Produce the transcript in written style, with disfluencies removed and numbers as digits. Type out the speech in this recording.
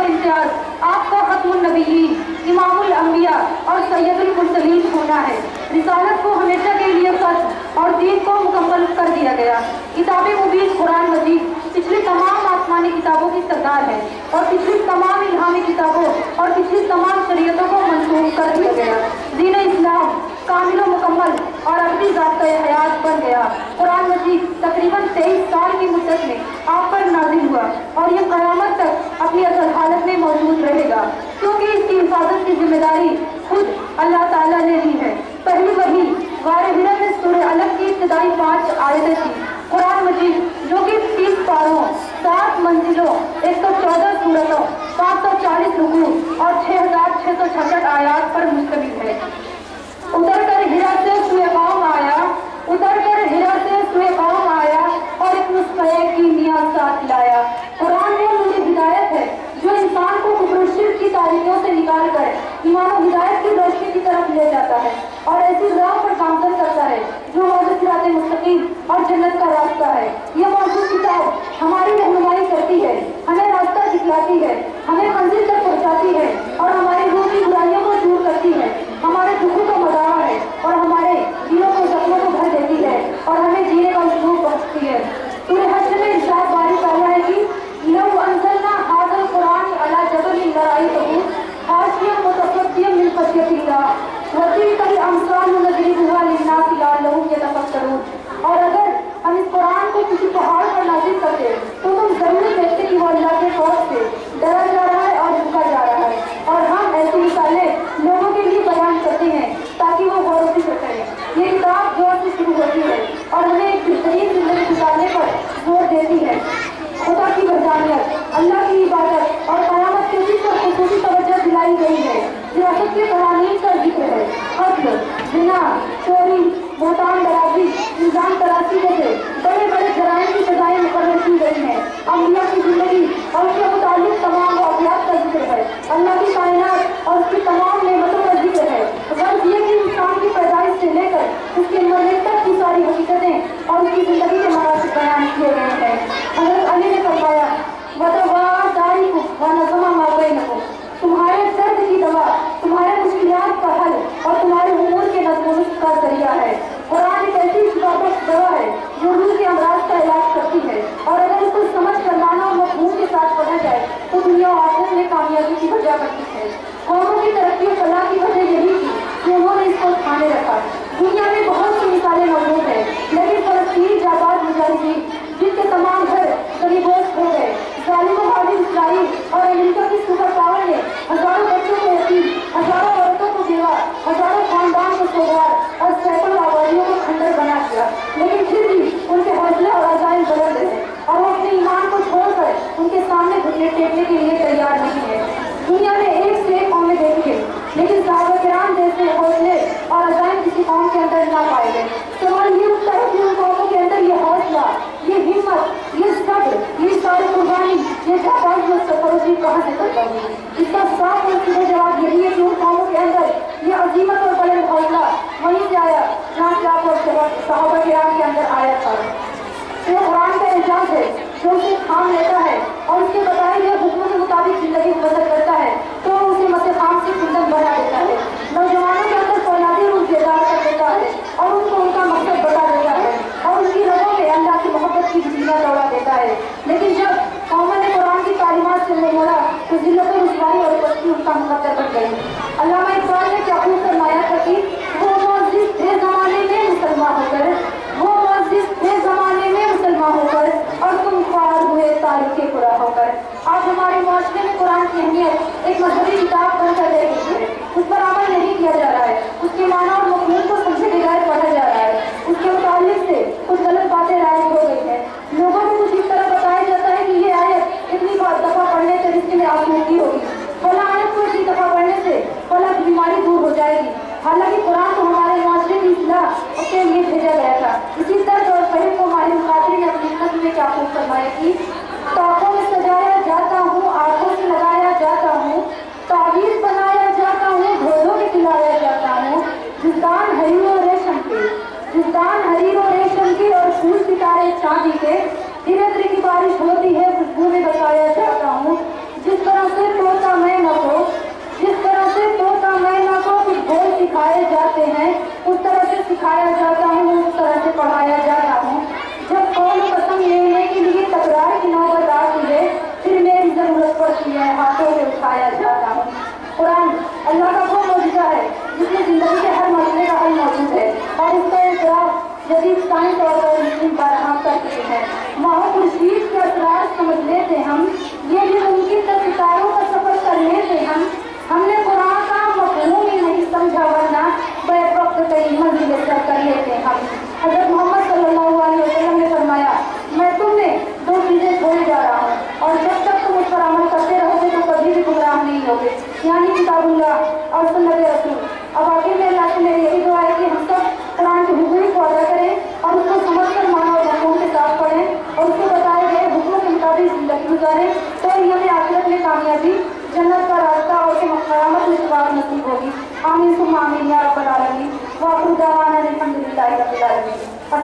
इम्तियाज आपका खत्मुन नबीयीन, इमामुल अंबिया और सैयदुल मुरसलीन होना है। रिसालत को हमेशा के लिए सच और दीन को मुकम्मल कर दिया गया। किताब मुबीन कुरान मजीद पिछली तमाम आसमानी किताबों की सरदार है और पिछली तमाम इल्हामी किताबों और पिछली तमाम शरीयतों को मंसूख कर दिया गया। दीन इस्लाम कामिल मुकम्मल और अबदी ज़ाब्ता हयात बन गया। कुरान मजीद तकरीबन 23 साल की मुद्दत में आप पर नाजिल हुआ और ये क़यामत तक अपनी असल हालत में मौजूद रहेगा, क्योंकि इसकी हिफाजत की जिम्मेदारी खुद अल्लाह ताला ने ली है। पहली वही गारे हिरा में सूरह अलग की इब्तिदाई 5 आयतें थी। कुरान मजीद जो कि 30 पारों, 7 मंजिलों, 114 सूरतों, 540 रुकू और 6666 आयात पर मुश्तमिल है। उतर कर हिरा से सूए कौम आया, उतर कर हिरा से सूए कौम आया और एक नुस्खे की नियाज साथ लाया। कुरान में मुझे हिदायत है जो इंसान को कुफ्र शिर्क की तारीकियों से निकाल कर ईमान और हिदायत की रोशनी की तरफ ले जाता है और ऐसी राह पर गामजन करता है जो मौजूद सिरात मुस्तकीम और जन्नत का रास्ता है। यह मौजूद किताब हमारी रहनुमाई करती है, हमें रास्ता दिखलाती है, हमें मंजिल तक पहुंचाती है और हमारी रूह की बुराइयों को दूर करती है, हमारे दुखों को मदावा है और हमारे दिलों को जख्मों को भर देती है और हमें जीने का उसलूब बख्शती है। सूरह हश्र में इरशाद बारी कर रहा है कि लौ अंज़लना हाज़ल कुरान अला जबलिन लरअयतहु खाशिय्यन मुतसद्दियन मिन खश्यतिल्लाह व तिल्कल अमसाल नज़रिबुहा लिन्नासि लअल्लहुम यतफक्करून। और अगर हम इस कुरान को किसी पहाड़ पर नाज़िल करते तो तुम जरूर देखते कि वो अल्लाह के खौफ से डरा जा रहा है और झुका जा रहा है। और हम ऐसी मिसालें लोगों के लिए बयान करते हैं ताकि वो गौर से करें। ये किताब जोर से शुरू होती है और हमें एक बेहतरीन जिंदगी गुजारने पर जोर देती है। खुदा की वहदानियत, अल्लाह की इबादत और क़यामत के दिन पर खुसूसी तवज्जो दिलाई गई है। सियासत के कवानीन का जिक्र है। कत्ल, ज़िना, चोरी, बोहतान दराजी, इल्ज़ाम तराशी जैसे बड़े बड़े जराइम की सजाएं मुकर्रर की गई हैं। अंबिया की जिंदगी और उसके मुतालिक तमाम वाक़यात का जिक्र है। अल्लाह की कायनात और उसकी तमाम नेमतों का जिक्र है। गर्ज ये कि इंसान की पैदाइश से लेकर उसके मरने तक की सारी हकीकतें और उसकी जिंदगी के मकासद बयान किए गए हैं। हज़रत अली ने फरमाया वतवादारिकुम व नज़मा मा बैनकुम, तुम्हारे दर्द की दवा, तुम्हारे मुश्किलात का हल और तुम्हारे उमूर के नज़्म का जरिया है। कुरान एक ऐसी शिफाबख्श दवा है जो रूह के अमराज का इलाज करती है और अगर इसको समझ कर माना और मफ़हूम के साथ पढ़ा जाए तो दुनिया और आखिरत में कामयाबी की वजह बनती है। कौमों की तरक्की और फलाह की वजह यही थी कि उन्होंने इसको थामे रखा। दुनिया में बहुत सी मिसालें मौजूद हैं, लेकिन फ़लस्तीन जाबाज मुजाहिदीन जिनके तमाम घर गरीबोश हो गए, ज़ालिम बाग़ी इस्राइल और अमेरिका की सुपर पावर ने हज़ारों बच्चों को यतीम, हज़ारों औरतों को बेवा, हज़ारों खानदान को सोगार और सैकड़ों आबादियों को खंडर बना दिया, लेकिन फिर भी उनके हौसले और अज़ाइम बुलंद रहे और वो अपने ईमान को छोड़कर उनके सामने घुटने टेकने के लिए तैयार नहीं है। दुनिया में एक से एक कौमें देखी गई, लेकिन साहबा-ए-किराम जैसे हौसले और अज़ाइम किसी कौम के अंदर ना पाए गए। सवाल ये उठता है कि उन कौमों के अंदर ये हौसला, ये हिम्मत, ये सब्र, ये सारी कुर्बानी, ये जाबाज़ और सरफरोशी कहाँ से पैदा हुई? इसका साफ और सीधा जवाब यही है कि उन कौमों के अंदर ये अजीमत और बुलंद हौसला वहीं से आया जहाँ से आप और साहबा-ए-किराम के अंदर आया था। ये कुरान का एजाज़ है जो उसे थाम लेता है और उसके बताए गए हुक्मों के मुताबिक जिंदगी बसर करता है तो उसे मसे खाम से कुंदन बना देता है। नौजवानों के अंदर फौलादी रूह बेदार कर देता है और उनको उनका मकसद बता देता है और उनकी रगों में अल्लाह की मोहब्बत की बिजलियाँ दौड़ा देता है। लेकिन जब कौमों ने कुरान की तालीमात से नहीं मोड़ा तो जिल्लत और रुसवाई और पस्ती उनका मुकद्दर बन गई। अल्लामा इकबाल ने क्या खूब फरमाया था कि वो मुअज़्ज़िज़ थे ज़माने में मुसलमान होकर, वो मुअज़्ज़िज़ थे ज़माने में मुसलमान होकर और तुम ख्वार हुए तारीख़ कुरान होकर। आज हमारे माशरे में कुरान की अहमियत एक मजहबी किताब बनकर रह गई है। उस पर अमल नहीं किया जा रहा है, उसके माना और मफ़हूम को समझे बगैर पढ़ा जा रहा है, उसके मुताल्लिक़ से कुछ गलत बातें राइज हो गई हैं। लोगों को कुछ इस तरह बताया जाता है कि ये आयत इतनी दफ़ा पढ़ने से रिश्ते में आसूदगी होगी, फला आयत को इतनी दफ़ा पढ़ने से फला बीमारी दूर हो जाएगी। हालांकि कुरान को हमारे माशरे की इस्लाह के लिए भेजा गया था। इसी दर्द और फहम को हमारे मुखातिब ने अपनी नज़्म में क्या खूब फरमाया कि ताकों में सजाया जाता हूँ, आँखों से लगाया जाता हूँ, तावीज़ बनाया जाता हूँ, ढोलों में खिलाया जाता हूँ, जिस्तान हरीर और रेशम के, जिस्तान हरीर और रेशम के और फूल सितारे चांदी के, धीरे धीरे की बारिश होती है, खुशबू में बसाया जाता हूँ, जिस तरह से सिखाया जाता हूँ उस तरह से पढ़ाया जाता हूँ। जब कौन कसम लेने के लिए तकरार की नौबत आती है, फिर मेरी जरूरत पड़ती है, हाथों में उठाया जाता हूँ। कुरान अल्लाह का वो मौजूदा है जिसमें जिंदगी के हर मसले का हल मौजूद है और इसका इकरार जदीद साइंस और मुस्लिम बराह करते हैं। माहौल खुर्शीद के असरार समझ लेते हम, ये भी मुमकिन था सितारों का सफर कर लेते हम। हमने कुरान का मफहूम ही नहीं समझा वरना बैक वक्त कई मंजिलें सर कर लेते हम। हज़रत मोहम्मद सल्लल्लाहु अलैहि वसल्लम ने फरमाया, मैं तुमने दो चीजें छोड़े जा रहा हूँ और जब तक तुम उस पर अमल करते रहोगे तो कभी भी गुमराह नहीं होगे, यानी किताबुल्लाह और सुन्नत रसूल। अब आखिर में अल्लाह से मेरी यही दुआ है कि हम सब कुरान के हुक्म को अदा करें और उसको समझकर मानो और मफहूम के साथ पढ़ें और उसके बताए गए हुक्मों के मुताबिक जिंदगी गुजारें, तो हमें आखिरत में कामयाबी, जन्नत का रास्ता और क़यामत में सवाब नसीब होगी। आमीन सुम्मा आमीन या रब्बल आलमीन। व आखिरु दावाना अनिल हम्दुलिल्लाहि रब्बिल आलमीन।